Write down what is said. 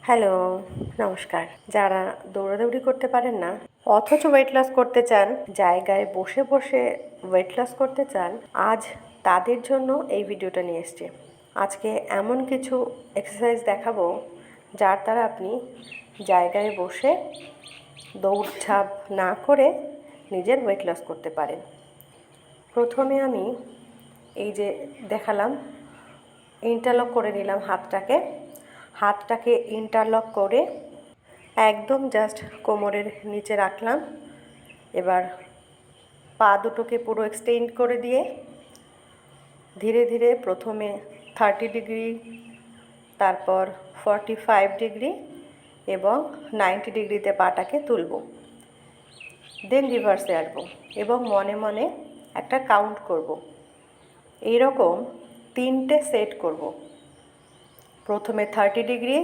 Hello, নমস্কার। যারা দৌড়াদৌড়ি করতে পারেন না অথচ ওয়েট লস করতে চান, জায়গায় বসে বসে ওয়েট লস করতে চান, আজ তাদের জন্য এই ভিডিওটা নিয়ে এসেছি। আজকে এমন কিছু এক্সারসাইজ দেখাবো যার দ্বারা আপনি জায়গায় বসে দৌড়ঝাঁপ না করে নিজের ওয়েট লস করতে পারেন। প্রথমে আমি এই যে দেখালাম, ইন্টারলক করে নিলাম হাতটাকে ইন্টারলক করে একদম জাস্ট কোমরের নিচে রাখলাম। এবার পা দুটোকে পুরো এক্সটেন্ড করে দিয়ে ধীরে ধীরে প্রথমে 30 ডিগ্রি, তারপর 45 ডিগ্রি এবং 90 ডিগ্রিতে পাটাকে তুলব, দেন রিভার্সে আসবো এবং মনে মনে একটা কাউন্ট করব। এইরকম 3টে সেট করব। প্রথমে 30 ডিগ্রি,